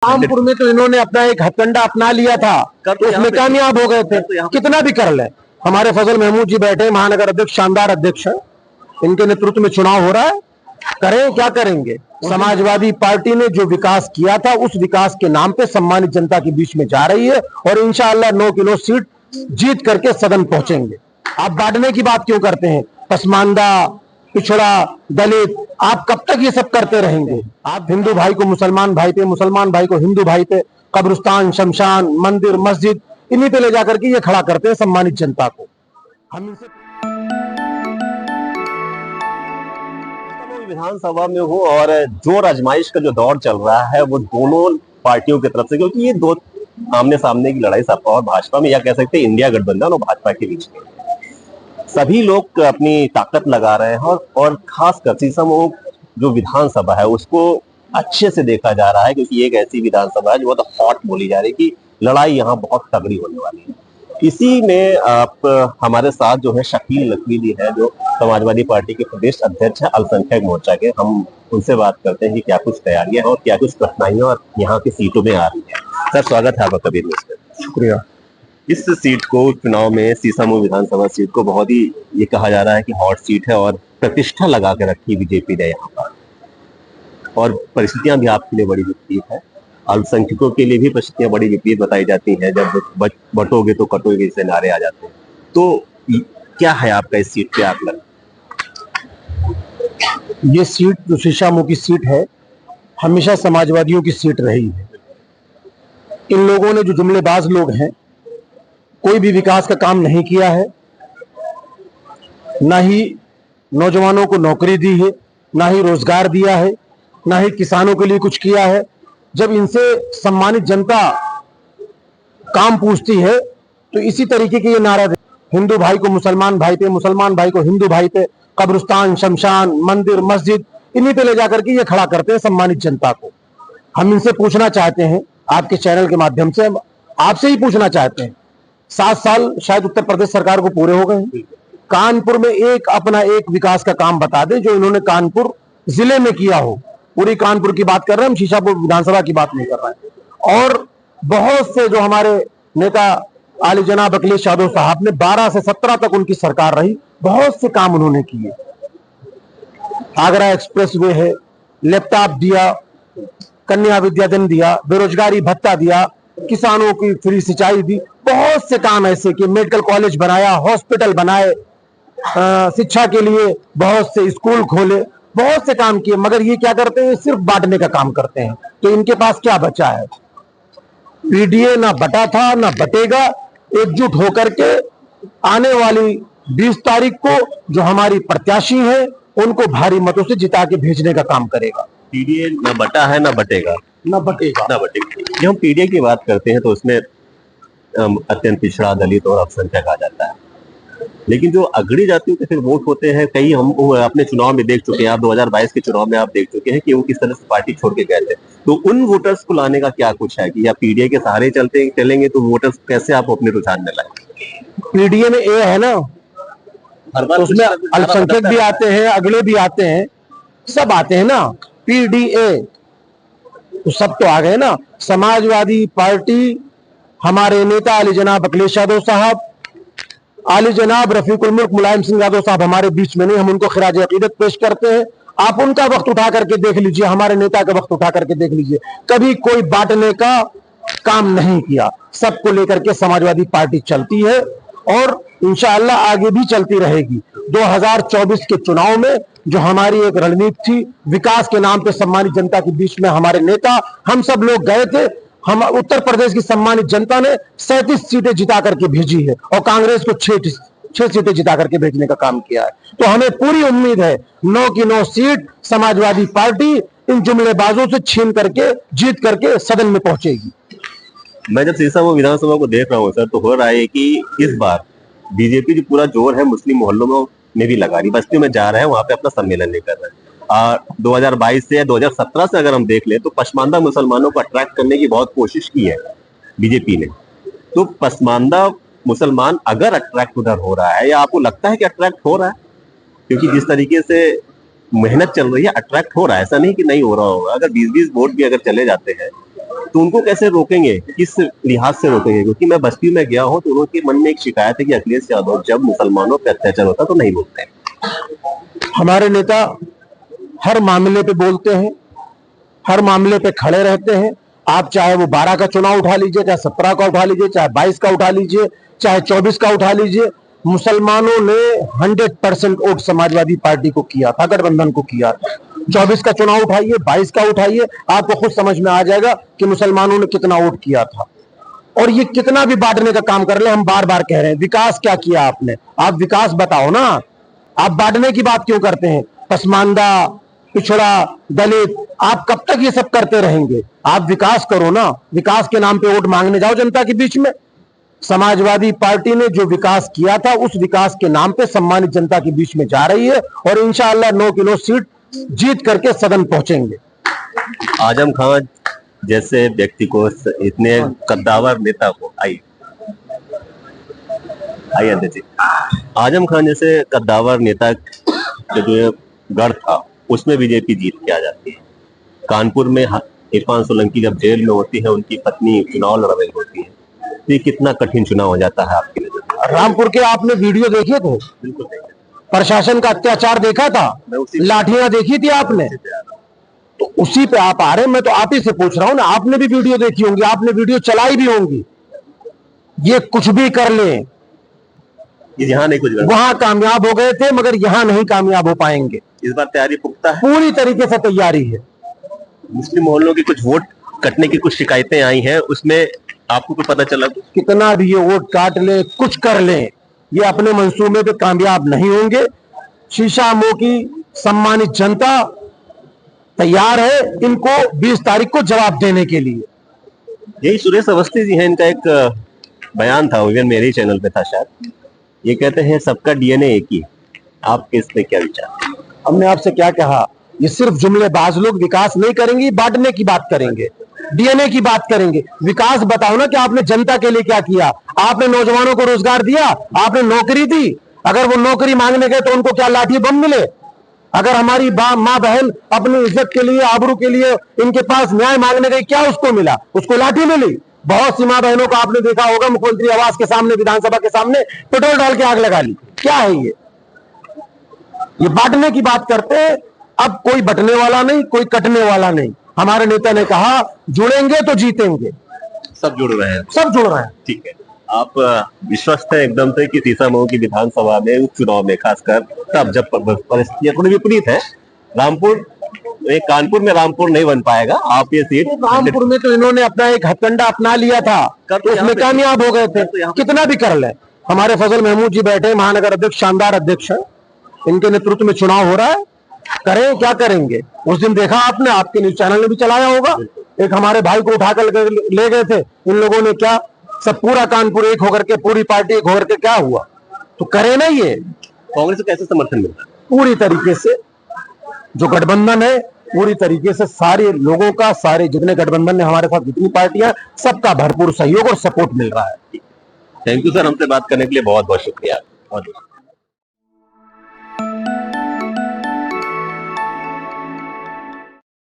रामपुर में तो इन्होंने अपना एक हथकंडा अपना लिया था, तो उसमें कामयाब हो गए थे। कितना भी कर ले। हमारे फजल महमूद जी बैठे, महानगर अध्यक्ष, शानदार अध्यक्ष है, इनके नेतृत्व में चुनाव हो रहा है। करें, क्या करेंगे। समाजवादी पार्टी ने जो विकास किया था, उस विकास के नाम पे सम्मानित जनता के बीच में जा रही है और इंशाअल्लाह 9 किलो सीट जीत करके सदन पहुंचेंगे। आप बांटने की बात क्यों करते हैं? पसमानदा, पिछड़ा, दलित, आप कब तक ये सब करते रहेंगे? आप हिंदू भाई को मुसलमान भाई पे, मुसलमान भाई को हिंदू भाई पे, कब्रिस्तान, शमशान, मंदिर, मस्जिद, इन्हीं पे ले जाकर के ये खड़ा करते हैं सम्मानित जनता को। हम इनसे विधानसभा में हूँ और जोर आजमाइश का जो दौर चल रहा है वो दोनों पार्टियों की तरफ से, क्योंकि ये दो आमने सामने की लड़ाई सपा और भाजपा में, या कह सकते हैं इंडिया गठबंधन और भाजपा के बीच में सभी लोग अपनी ताकत लगा रहे हैं और खासकर सीसमो जो विधानसभा है उसको अच्छे से देखा जा रहा है, क्योंकि एक ऐसी विधानसभा है जो बहुत हॉट बोली जा रही है कि लड़ाई यहाँ बहुत तगड़ी होने वाली है। इसी में आप हमारे साथ जो है शकील लखवी जी है, जो समाजवादी पार्टी के प्रदेश अध्यक्ष है अल्पसंख्यक मोर्चा के। हम उनसे बात करते हैं कि क्या कुछ तैयारियां हैं और क्या कुछ कठिनाइयां और यहाँ की सीटों में आ रही है। सर, स्वागत है आपका कबीर में। शुक्रिया। इस सीट को चुनाव में, सीसमो विधानसभा सीट को बहुत ही ये कहा जा रहा है कि हॉट सीट है और प्रतिष्ठा लगा के रखी बीजेपी ने यहाँ पर, और परिस्थितियां भी आपके लिए बड़ी विपरीत है। अल्पसंख्यकों के लिए भी परिस्थितियां बड़ी विपरीत बताई जाती हैं। जब बटोगे तो कटोगे से नारे आ जाते हैं। तो क्या है आपका इस सीट पे आकलन? ये सीट जो शीशामो की सीट है, हमेशा समाजवादियों की सीट रही है। इन लोगों ने, जो जुमलेबाज लोग हैं, कोई भी विकास का काम नहीं किया है, ना ही नौजवानों को नौकरी दी है, ना ही रोजगार दिया है, ना ही किसानों के लिए कुछ किया है। जब इनसे सम्मानित जनता काम पूछती है तो इसी तरीके के ये नारा दे, हिंदू भाई को मुसलमान भाई पे, मुसलमान भाई को हिंदू भाई पे, कब्रिस्तान, शमशान, मंदिर, मस्जिद, इन्हीं पे ले जाकर के ये खड़ा करते हैं सम्मानित जनता को। हम इनसे पूछना चाहते हैं, आपके चैनल के माध्यम से आपसे ही पूछना चाहते हैं, 7 साल शायद उत्तर प्रदेश सरकार को पूरे हो गए, कानपुर में अपना एक विकास का काम बता दे जो इन्होंने कानपुर जिले में किया हो। पूरी कानपुर की बात कर रहे हैं हम, शीशापुर विधानसभा की बात नहीं कर रहे हैं। और बहुत से जो हमारे नेता आली जनाब अखिलेश यादव साहब ने 12 से 17 तक उनकी सरकार रही, बहुत से काम उन्होंने किए। आगरा एक्सप्रेस वे है, लैपटॉप दिया, कन्या विद्याधन दिया, बेरोजगारी भत्ता दिया, किसानों की फ्री सिंचाई दी, बहुत से काम ऐसे कि मेडिकल कॉलेज बनाया, हॉस्पिटल बनाए, शिक्षा के लिए बहुत से स्कूल खोले, बहुत से काम किए। मगर ये क्या करते हैं? सिर्फ बांटने का काम करते हैं। तो इनके पास क्या बचा है? पीडीए ना बटा था, ना बटेगा। एकजुट होकर के आने वाली 20 तारीख को जो हमारी प्रत्याशी है उनको भारी मतों से जिता के भेजने का काम करेगा। पीडीए ना बटा है, ना बटेगा, ना बटेगा, ना बटेगा। जब हम पीडीए की बात करते हैं तो उसमें अत्यंत पिछड़ा, दलित और अल्पसंख्यक आ जाता है। लेकिन जो अगड़ी जातियों के फिर वोट होते हैं, कई हम अपने चुनाव में देख चुके हैं, आप 2022 के चुनाव में आप देख चुके हैं कि वो किस तरह से पार्टी छोड़ के गए थे। तो उन वोटर्स को लाने का क्या कुछ है कि या पीडीए के सहारे चलेंगे तो वोटर्स कैसे आप अपने रुझान में लाएंगे? पीडीए में ए है ना, तो उसमें अल्पसंख्यक भी आते हैं, अगले भी आते हैं, सब आते हैं ना। पीडीए तो सब तो आ गए ना। समाजवादी पार्टी, हमारे नेता आली जनाब अखिलेश यादव साहब, आली जनाब रफीकुल मुल्क मुलायम सिंह यादव साहब हमारे बीच में नहीं, हम उनको खिराज अकीदत पेश करते हैं। आप उनका वक्त उठा करके देख लीजिए, हमारे नेता का वक्त उठा करके देख लीजिए, कभी कोई बांटने का काम नहीं किया। सबको लेकर के समाजवादी पार्टी चलती है और इंशाअल्लाह आगे भी चलती रहेगी। 2024 के चुनाव में जो हमारी एक रणनीति थी, विकास के नाम पे सम्मानित जनता के बीच में हमारे नेता, हम सब लोग गए थे। हम उत्तर प्रदेश की सम्मानित जनता ने 37 सीटें जिता करके भेजी है और कांग्रेस को 6 सीटें जिता करके भेजने का काम किया है। तो हमें पूरी उम्मीद है 9 की 9 सीट समाजवादी पार्टी इन जुमलेबाजों से छीन करके, जीत करके सदन में पहुंचेगी। मैं जब सीसमो विधानसभा को देख रहा हूँ सर, तो हो रहा है कि इस बार बीजेपी जो पूरा जोर है मुस्लिम मोहल्लों में भी लगा रही, बस्तियों में जा रहे हैं, वहां पे अपना सम्मेलन लेकर रहे हैं। 2022 से या 2017 से अगर हम देख ले तो पसमानदा मुसलमानों को अट्रैक्ट करने की बहुत कोशिश की है बीजेपी ने। तो पसमानदा मुसलमान अगर अट्रैक्ट उधर हो रहा है, या आपको लगता है कि अट्रैक्ट हो रहा है? क्योंकि जिस तरीके से मेहनत चल रही है, अट्रैक्ट हो रहा है, ऐसा नहीं कि नहीं हो रहा होगा। अगर 20-20 वोट भी अगर चले जाते हैं तो उनको कैसे रोकेंगे, किस लिहाज से रोकेंगे? क्योंकि मैं बस्ती में गया हूँ तो उनके मन में एक शिकायत है कि अखिलेश यादव जब मुसलमानों पे अत्याचार होता तो नहीं बोलते हैं। हमारे नेता हर मामले पे बोलते हैं, हर मामले पे खड़े रहते हैं। आप चाहे वो 12 का चुनाव उठा लीजिए, चाहे 17 का उठा लीजिए, चाहे 22 का उठा लीजिए, चाहे 24 का उठा लीजिए, मुसलमानों ने 100% वोट समाजवादी पार्टी को किया था, गठबंधन को किया था। 24 का चुनाव उठाइए, 22 का उठाइए, आपको खुद समझ में आ जाएगा कि मुसलमानों ने कितना वोट किया था। और ये कितना भी बांटने का काम कर ले, हम बार बार कह रहे हैं, विकास क्या किया आपने? आप विकास बताओ ना, आप बांटने की बात क्यों करते हैं? पसमानदा, पिछड़ा, दलित, आप कब तक ये सब करते रहेंगे? आप विकास करो ना, विकास के नाम पे वोट मांगने जाओ जनता के बीच में। समाजवादी पार्टी ने जो विकास किया था उस विकास के नाम पे सम्मानित जनता के बीच में जा रही है और इंशाअल्लाह 9 किलो सीट जीत करके सदन पहुंचेंगे। आजम खान जैसे व्यक्ति को, इतने कद्दावर नेता को, आइए अध्यक्ष जी, आजम खान जैसे कद्दावर नेता का जो गढ़ था उसमें बीजेपी जीत के आ जाती है। कानपुर में इरफान सोलंकी जब जेल में होती है, उनकी पत्नी चुनाव लड़ रही होती है, तो ये कितना कठिन चुनाव हो जाता है आपके लिए? रामपुर के आपने वीडियो देखे थे? बिल्कुल प्रशासन का अत्याचार देखा था, लाठियां देखी थी आपने? तो उसी पे आप आ रहे हैं। मैं तो आप ही से पूछ रहा हूं ना, आपने भी वीडियो देखी होंगी, आपने वीडियो चलाई भी होंगी। ये कुछ भी कर लें, यहाँ नहीं कुछ वहां कामयाब हो गए थे मगर यहाँ नहीं कामयाब हो पाएंगे। इस बार तैयारी पुख्ता है, पूरी तरीके से तैयारी है। मुस्लिम मोहल्लों की कुछ वोट कटने की कुछ शिकायतें आई हैं, उसमें आपको कुछ पता चला? कितना भी ये वोट काट ले, कुछ कर ले, ये अपने मंसूबे पे कामयाब नहीं होंगे। शीशामो की सम्मानित जनता तैयार है इनको 20 तारीख को जवाब देने के लिए। यही सुरेश अवस्थी जी हैं, इनका एक बयान था, इवन मेरे चैनल पे था शायद। ये कहते हैं सबका डीएनए एक ही। आपके इस पे क्या विचार? हमने आपसे क्या कहा? ये सिर्फ जुमलेबाज लोग विकास नहीं करेंगे, बांटने की बात करेंगे, डीएनए की बात करेंगे। विकास बताओ ना कि आपने जनता के लिए क्या किया। आपने नौजवानों को रोजगार दिया, आपने नौकरी दी। अगर वो नौकरी मांगने गए तो उनको क्या लाठी बम मिले? अगर हमारी माँ बहन अपनी इज्जत के लिए, आबरू के लिए इनके पास न्याय मांगने गई, क्या उसको मिला? उसको लाठी मिली। बहुत सी माँ बहनों को आपने देखा होगा मुख्यमंत्री आवास के सामने, विधानसभा के सामने पेट्रोल डाल के आग लगा ली। क्या है ये बांटने की बात करते हैं। अब कोई बटने वाला नहीं, कोई कटने वाला नहीं। हमारे नेता ने कहा जुड़ेंगे तो जीतेंगे। सब जुड़ रहे हैं, सब जुड़ रहे हैं। ठीक है। आप विश्वस्त है एकदम से कि शीशामऊ की विधानसभा में, उपचुनाव में खासकर, तब जब परिस्थितियां थोड़ी विपरीत है, रामपुर कानपुर में रामपुर नहीं बन पाएगा, आप ये सीट रामपुर में तो इन्होंने अपना एक हथकंडा अपना लिया था, तो उसमें कामयाब हो गए थे। कितना भी कर ले। हमारे फजल महमूद जी बैठे, महानगर अध्यक्ष, शानदार अध्यक्ष है, इनके नेतृत्व में चुनाव हो रहा है। करें, क्या करेंगे? उस दिन देखा आपने, आपके न्यूज चैनल ने भी चलाया होगा, एक हमारे भाई को उठाकर ले गए थे इन लोगों ने। क्या सब पूरा कानपुर एक होकर के, पूरी पार्टी एक होकर के क्या हुआ? तो करे ना। ये कांग्रेस को कैसे समर्थन मिलता है? पूरी तरीके से जो गठबंधन है, पूरी तरीके से सारे लोगों का, सारे जितने गठबंधन ने हमारे साथ जितनी पार्टियां, सबका भरपूर सहयोग और सपोर्ट मिल रहा है। थैंक यू सर, हमसे बात करने के लिए बहुत बहुत शुक्रिया।